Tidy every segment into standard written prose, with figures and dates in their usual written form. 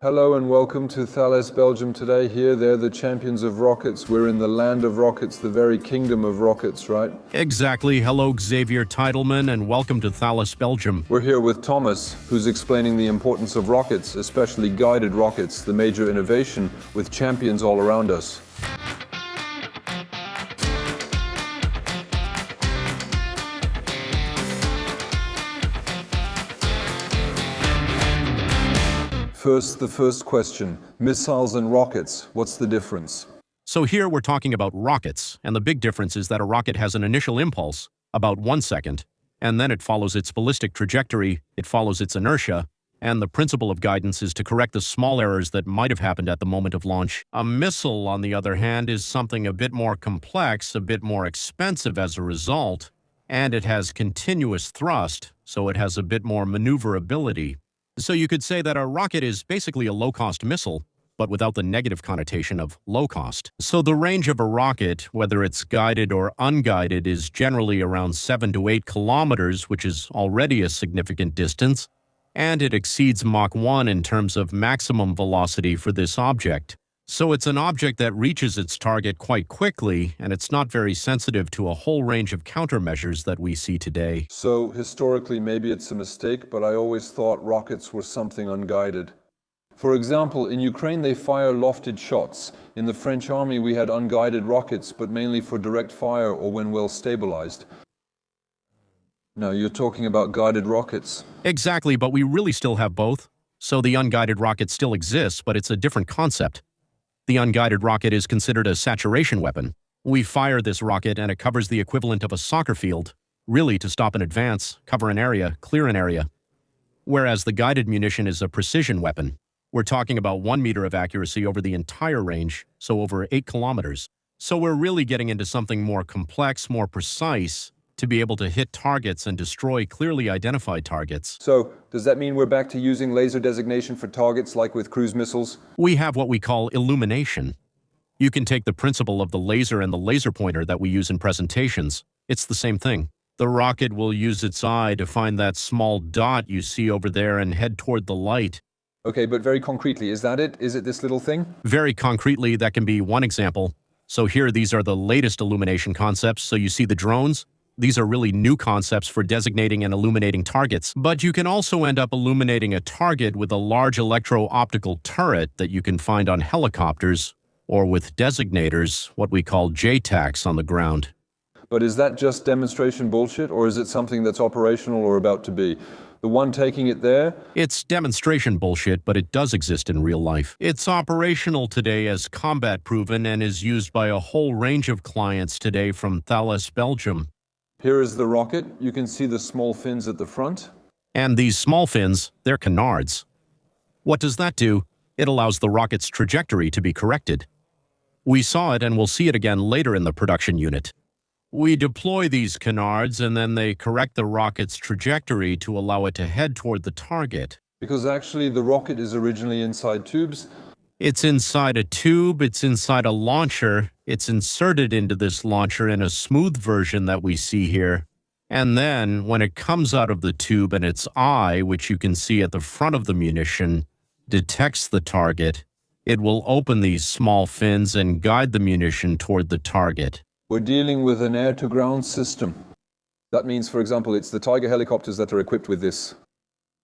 Hello and welcome to Thales, Belgium today. Here, they're the champions of rockets. We're in the land of rockets, the very kingdom of rockets, right? Exactly. Hello, Xavier Titleman, and welcome to Thales, Belgium. We're here with Thomas, who's explaining the importance of rockets, especially guided rockets, the major innovation, with champions all around us. The first question, missiles and rockets, what's the difference? So here we're talking about rockets, and the big difference is that a rocket has an initial impulse, about 1 second, and then it follows its ballistic trajectory, it follows its inertia, and the principle of guidance is to correct the small errors that might have happened at the moment of launch. A missile, on the other hand, is something a bit more complex, a bit more expensive as a result, and it has continuous thrust, so it has a bit more maneuverability. So you could say that a rocket is basically a low-cost missile, but without the negative connotation of low-cost. So the range of a rocket, whether it's guided or unguided, is generally around 7 to 8 kilometers, which is already a significant distance, and it exceeds Mach 1 in terms of maximum velocity for this object. So it's an object that reaches its target quite quickly, and it's not very sensitive to a whole range of countermeasures that we see today. So historically, maybe it's a mistake, but I always thought rockets were something unguided. For example, in Ukraine they fire lofted shots. In the French army we had unguided rockets, but mainly for direct fire or when well stabilized. Now you're talking about guided rockets. Exactly, but we really still have both. So the unguided rocket still exists, but it's a different concept. The unguided rocket is considered a saturation weapon. We fire this rocket and it covers the equivalent of a soccer field, really to stop an advance, cover an area, clear an area. Whereas the guided munition is a precision weapon. We're talking about 1 meter of accuracy over the entire range, so over 8 kilometers. So we're really getting into something more complex, more precise, to be able to hit targets and destroy clearly identified targets. So, does that mean we're back to using laser designation for targets like with cruise missiles? We have what we call illumination. You can take the principle of the laser and the laser pointer that we use in presentations. It's the same thing. The rocket will use its eye to find that small dot you see over there and head toward the light. Okay, but very concretely, is that it? Is it this little thing? Very concretely, that can be one example. So here, these are the latest illumination concepts. So you see the drones? These are really new concepts for designating and illuminating targets. But you can also end up illuminating a target with a large electro-optical turret that you can find on helicopters, or with designators, what we call JTACs, on the ground. But is that just demonstration bullshit, or is it something that's operational or about to be? The one taking it there? It's demonstration bullshit, but it does exist in real life. It's operational today as combat-proven and is used by a whole range of clients today from Thales, Belgium. Here is the rocket. You can see the small fins at the front. And these small fins, they're canards. What does that do? It allows the rocket's trajectory to be corrected. We saw it and we'll see it again later in the production unit. We deploy these canards and then they correct the rocket's trajectory to allow it to head toward the target. Because actually the rocket is originally inside tubes. It's inside a tube, it's inside a launcher, it's inserted into this launcher in a smooth version that we see here. And then, when it comes out of the tube and its eye, which you can see at the front of the munition, detects the target, it will open these small fins and guide the munition toward the target. We're dealing with an air-to-ground system. That means, for example, it's the Tiger helicopters that are equipped with this.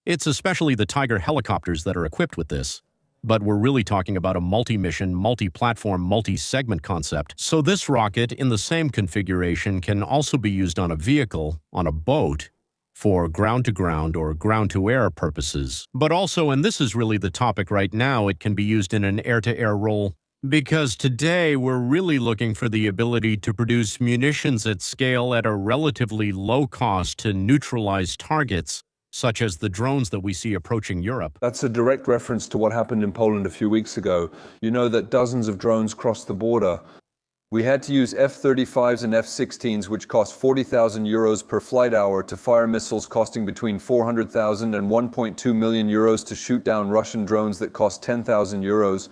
It's especially the Tiger helicopters that are equipped with this. But we're really talking about a multi-mission, multi-platform, multi-segment concept. So this rocket, in the same configuration, can also be used on a vehicle, on a boat, for ground-to-ground or ground-to-air purposes. But also, and this is really the topic right now, it can be used in an air-to-air role. Because today, we're really looking for the ability to produce munitions at scale at a relatively low cost to neutralize targets, such as the drones that we see approaching Europe. That's a direct reference to what happened in Poland a few weeks ago. You know that dozens of drones crossed the border. We had to use F-35s and F-16s, which cost 40,000 euros per flight hour, to fire missiles costing between 400,000 and 1.2 million euros to shoot down Russian drones that cost 10,000 euros.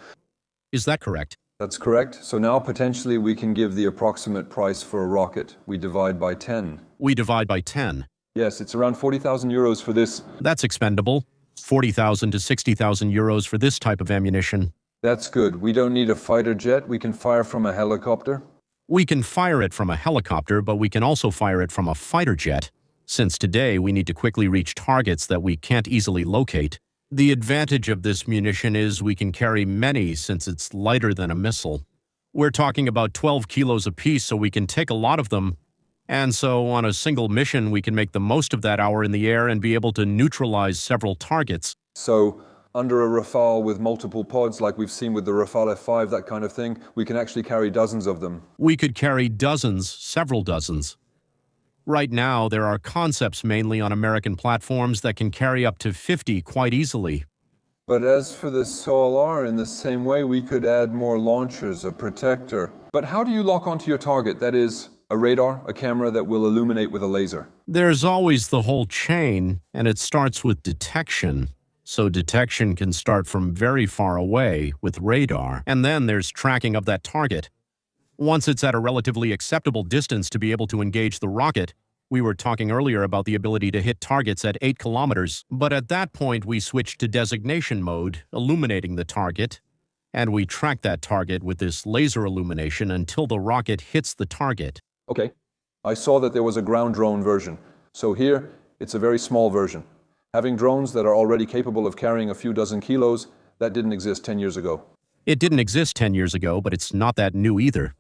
Is that correct? That's correct. So now potentially we can give the approximate price for a rocket. We divide by 10. We divide by 10. Yes, it's around 40,000 euros for this. That's expendable. 40,000 to 60,000 euros for this type of ammunition. That's good. We don't need a fighter jet. We can fire from a helicopter. We can fire it from a helicopter, but we can also fire it from a fighter jet. Since today we need to quickly reach targets that we can't easily locate, the advantage of this munition is we can carry many since it's lighter than a missile. We're talking about 12 kilos apiece, so we can take a lot of them. And so on a single mission, we can make the most of that hour in the air and be able to neutralize several targets. So under a Rafale with multiple pods, like we've seen with the Rafale F5, that kind of thing, we can actually carry dozens of them. We could carry dozens, several dozens. Right now, there are concepts mainly on American platforms that can carry up to 50 quite easily. But as for the SOLR, in the same way, we could add more launchers, a protector. But how do you lock onto your target? That is, a radar, a camera that will illuminate with a laser. There's always the whole chain, and it starts with detection. So detection can start from very far away with radar, and then there's tracking of that target. Once it's at a relatively acceptable distance to be able to engage the rocket, we were talking earlier about the ability to hit targets at 8 kilometers, but at that point we switched to designation mode, illuminating the target, and we track that target with this laser illumination until the rocket hits the target. Okay, I saw that there was a ground drone version. So here, it's a very small version. Having drones that are already capable of carrying a few dozen kilos, that didn't exist 10 years ago. It didn't exist 10 years ago, but it's not that new either.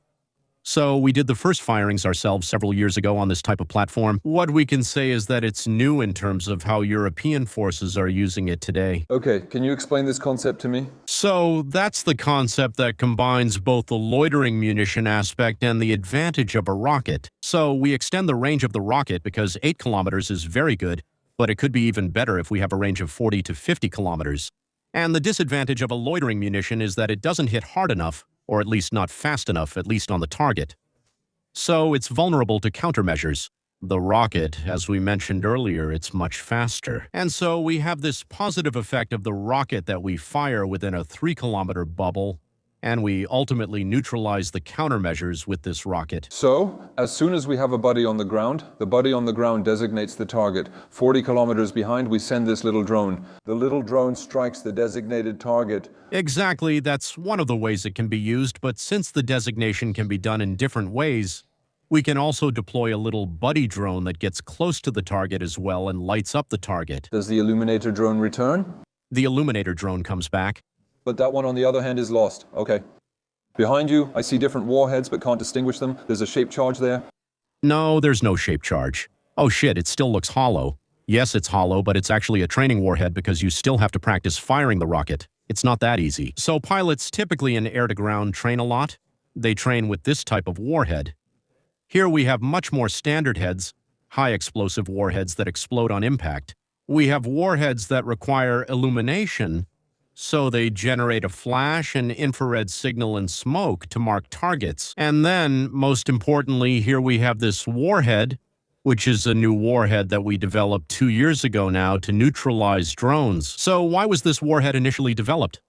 So we did the first firings ourselves several years ago on this type of platform. What we can say is that it's new in terms of how European forces are using it today. Okay, can you explain this concept to me? So that's the concept that combines both the loitering munition aspect and the advantage of a rocket. So we extend the range of the rocket because 8 kilometers is very good, but it could be even better if we have a range of 40 to 50 kilometers. And the disadvantage of a loitering munition is that it doesn't hit hard enough, or at least not fast enough, at least on the target. So it's vulnerable to countermeasures. The rocket, as we mentioned earlier, it's much faster. And so we have this positive effect of the rocket that we fire within a 3-kilometer bubble, and we ultimately neutralize the countermeasures with this rocket. So, as soon as we have a buddy on the ground, the buddy on the ground designates the target. 40 kilometers behind, we send this little drone. The little drone strikes the designated target. Exactly, that's one of the ways it can be used, but since the designation can be done in different ways, we can also deploy a little buddy drone that gets close to the target as well and lights up the target. Does the Illuminator drone return? The Illuminator drone comes back. But that one on the other hand is lost. Okay. Behind you, I see different warheads but can't distinguish them. There's a shaped charge there. No, there's no shape charge. Oh shit, it still looks hollow. Yes, it's hollow, but it's actually a training warhead because you still have to practice firing the rocket. It's not that easy. So pilots typically in air-to-ground train a lot. They train with this type of warhead. Here we have much more standard heads, high explosive warheads that explode on impact. We have warheads that require illumination, so they generate a flash and infrared signal and smoke to mark targets. And then, most importantly, here we have this warhead, which is a new warhead that we developed 2 years ago now to neutralize drones. So why was this warhead initially developed?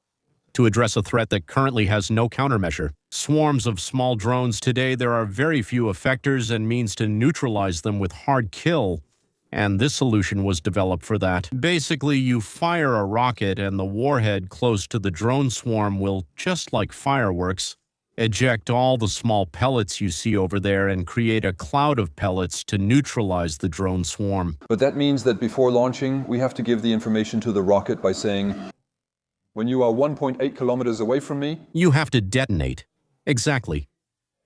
To address a threat that currently has no countermeasure. Swarms of small drones today, there are very few effectors and means to neutralize them with hard kill. And this solution was developed for that. Basically, you fire a rocket and the warhead close to the drone swarm will, just like fireworks, eject all the small pellets you see over there and create a cloud of pellets to neutralize the drone swarm. But that means that before launching, we have to give the information to the rocket by saying, when you are 1.8 kilometers away from me, you have to detonate. Exactly.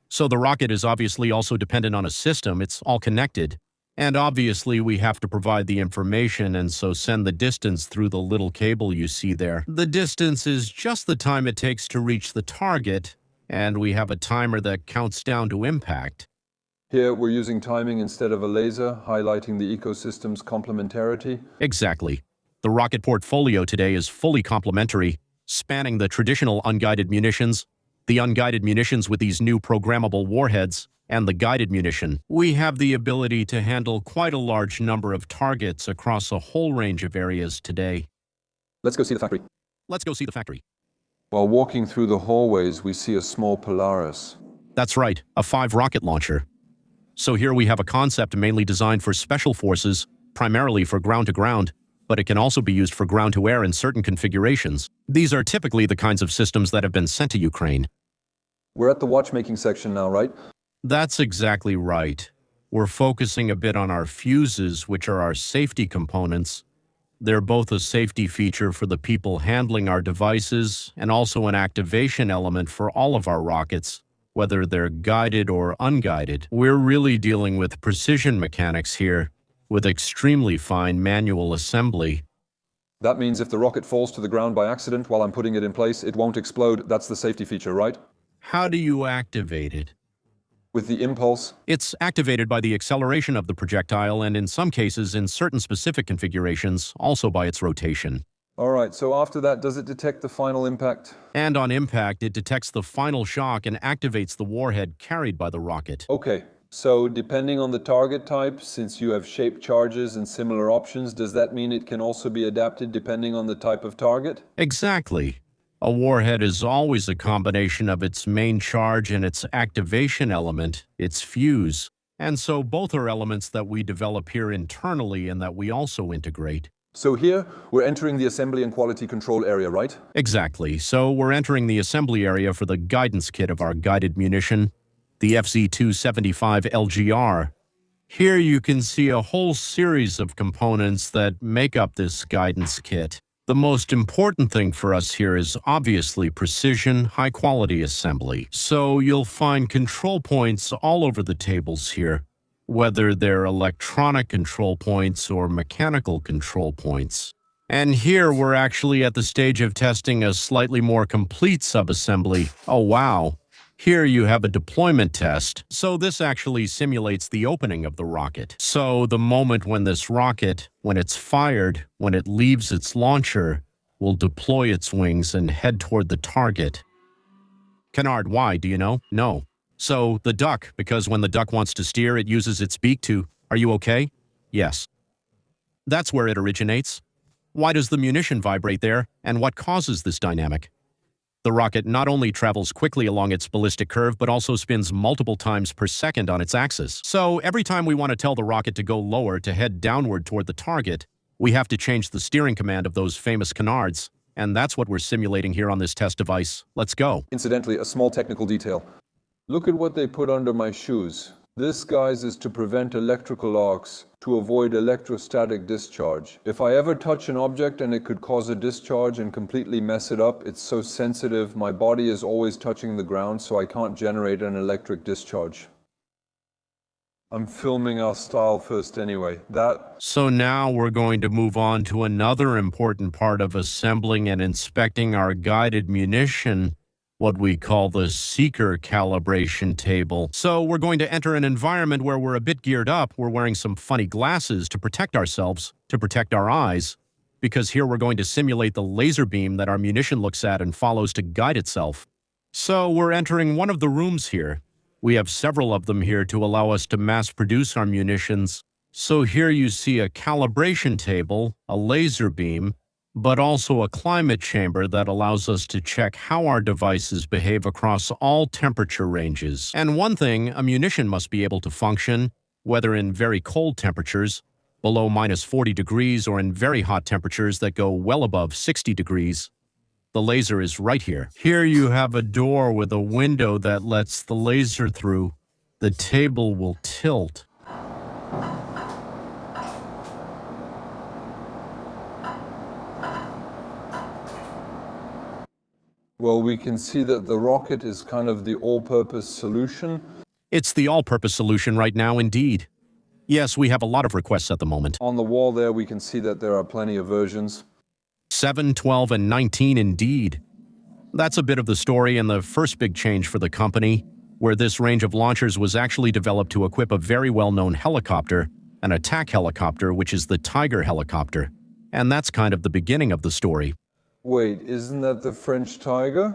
So the rocket is obviously also dependent on a system. It's all connected. And obviously we have to provide the information and so send the distance through the little cable you see there. The distance is just the time it takes to reach the target, and we have a timer that counts down to impact. Here we're using timing instead of a laser, highlighting the ecosystem's complementarity. Exactly. The rocket portfolio today is fully complementary, spanning the traditional unguided munitions, the unguided munitions with these new programmable warheads, and the guided munition. We have the ability to handle quite a large number of targets across a whole range of areas today. Let's go see the factory. Let's go see the factory. While walking through the hallways, we see a small Polaris. That's right, a 5 rocket launcher. So here we have a concept mainly designed for special forces, primarily for ground-to-ground, but it can also be used for ground-to-air in certain configurations. These are typically the kinds of systems that have been sent to Ukraine. We're at the watchmaking section now, right? That's exactly right. We're focusing a bit on our fuses, which are our safety components. They're both a safety feature for the people handling our devices and also an activation element for all of our rockets, whether they're guided or unguided. We're really dealing with precision mechanics here, with extremely fine manual assembly. That means if the rocket falls to the ground by accident while I'm putting it in place, it won't explode. That's the safety feature, right? How do you activate it? With the impulse. It's activated by the acceleration of the projectile and in some cases, in certain specific configurations, also by its rotation. All right, so after that, does it detect the final impact? And on impact, it detects the final shock and activates the warhead carried by the rocket. Okay, so depending on the target type, since you have shaped charges and similar options, does that mean it can also be adapted depending on the type of target? Exactly. A warhead is always a combination of its main charge and its activation element, its fuse. And so both are elements that we develop here internally and that we also integrate. So here, we're entering the assembly and quality control area, right? Exactly. So we're entering the assembly area for the guidance kit of our guided munition, the FZ-275 LGR. Here you can see a whole series of components that make up this guidance kit. The most important thing for us here is obviously precision, high-quality assembly. So you'll find control points all over the tables here, whether they're electronic control points or mechanical control points. And here we're actually at the stage of testing a slightly more complete subassembly. Oh wow! Here you have a deployment test. So this actually simulates the opening of the rocket. So the moment when this rocket, when it's fired, when it leaves its launcher, will deploy its wings and head toward the target. Kennard, why, do you know? No. So the duck, because when the duck wants to steer, it uses its beak to, are you okay? Yes. That's where it originates. Why does the munition vibrate there, and what causes this dynamic? The rocket not only travels quickly along its ballistic curve, but also spins multiple times per second on its axis. So every time we want to tell the rocket to go lower to head downward toward the target, we have to change the steering command of those famous canards. And that's what we're simulating here on this test device. Let's go. Incidentally, a small technical detail. Look at what they put under my shoes. This, guys, is to prevent electrical arcs, to avoid electrostatic discharge. If I ever touch an object and it could cause a discharge and completely mess it up, it's so sensitive, my body is always touching the ground, so I can't generate an electric discharge. I'm filming our style first anyway. So now we're going to move on to another important part of assembling and inspecting our guided munition, what we call the seeker calibration table. So we're going to enter an environment where we're a bit geared up. We're wearing some funny glasses to protect ourselves, to protect our eyes, because here we're going to simulate the laser beam that our munition looks at and follows to guide itself. So we're entering one of the rooms here. We have several of them here to allow us to mass produce our munitions. So here you see a calibration table, a laser beam, but also a climate chamber that allows us to check how our devices behave across all temperature ranges. And one thing, a munition must be able to function, whether in very cold temperatures, below -40 degrees, or in very hot temperatures that go well above 60 degrees. The laser is right here. Here you have a door with a window that lets the laser through. The table will tilt. Well, we can see that the rocket is kind of the all-purpose solution. It's the all-purpose solution right now, indeed. Yes, we have a lot of requests at the moment. On the wall there, we can see that there are plenty of versions. 7, 12, and 19, indeed. That's a bit of the story and the first big change for the company, where this range of launchers was actually developed to equip a very well-known helicopter, an attack helicopter, which is the Tiger helicopter. And that's kind of the beginning of the story. Wait, isn't that the French Tiger?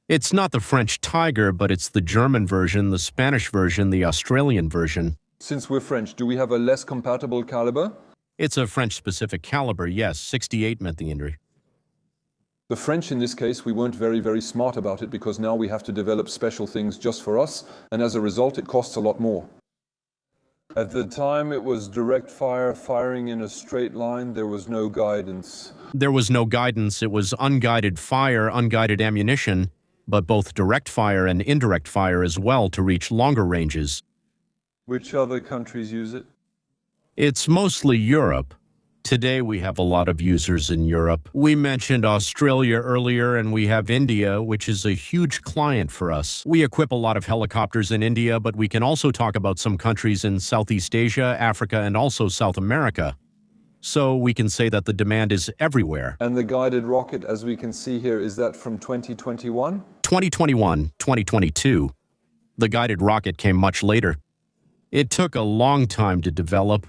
It's not the French Tiger, but it's the German version, the Spanish version, the Australian version. Since we're French, do we have a less compatible caliber? It's a French-specific caliber, yes, 68 mm. The French, in this case, we weren't very smart about it because now we have to develop special things just for us, and as a result, it costs a lot more. At the time, it was direct fire, firing in a straight line. There was no guidance. There was no guidance. It was unguided fire, unguided ammunition, but both direct fire and indirect fire as well to reach longer ranges. Which other countries use it? It's mostly Europe. Today we have a lot of users in Europe. We mentioned Australia earlier, and we have India, which is a huge client for us. We equip a lot of helicopters in India, but we can also talk about some countries in Southeast Asia, Africa, and also South America. So we can say that the demand is everywhere. And the guided rocket, as we can see here, is that from 2021? 2021, 2022. The guided rocket came much later. It took a long time to develop.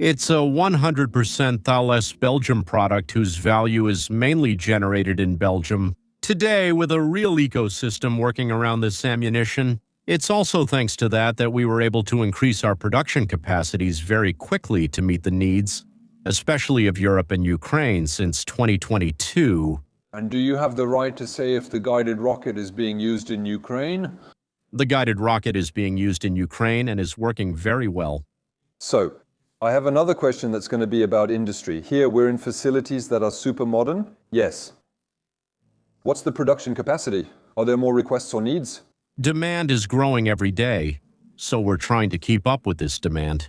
It's a 100% Thales Belgium product whose value is mainly generated in Belgium. Today, with a real ecosystem working around this ammunition, it's also thanks to that we were able to increase our production capacities very quickly to meet the needs, especially of Europe and Ukraine since 2022. And do you have the right to say if the guided rocket is being used in Ukraine? The guided rocket is being used in Ukraine and is working very well. So, I have another question that's going to be about industry. Here, we're in facilities that are super modern. Yes. What's the production capacity? Are there more requests or needs? Demand is growing every day, so we're trying to keep up with this demand.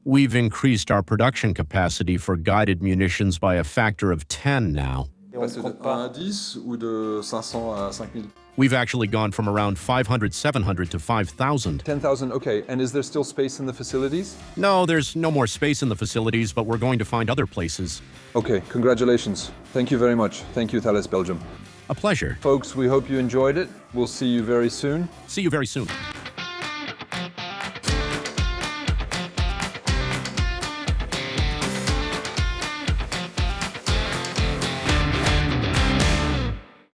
We've increased our production capacity for guided munitions by a factor of 10 now. Passer de 1 à 10 ou de 500 à 5000? We've actually gone from around 500, 700 to 5,000. 10,000, okay. And is there still space in the facilities? No, there's no more space in the facilities, but we're going to find other places. Okay, congratulations. Thank you very much. Thank you, Thales Belgium. A pleasure. Folks, we hope you enjoyed it. We'll see you very soon. See you very soon.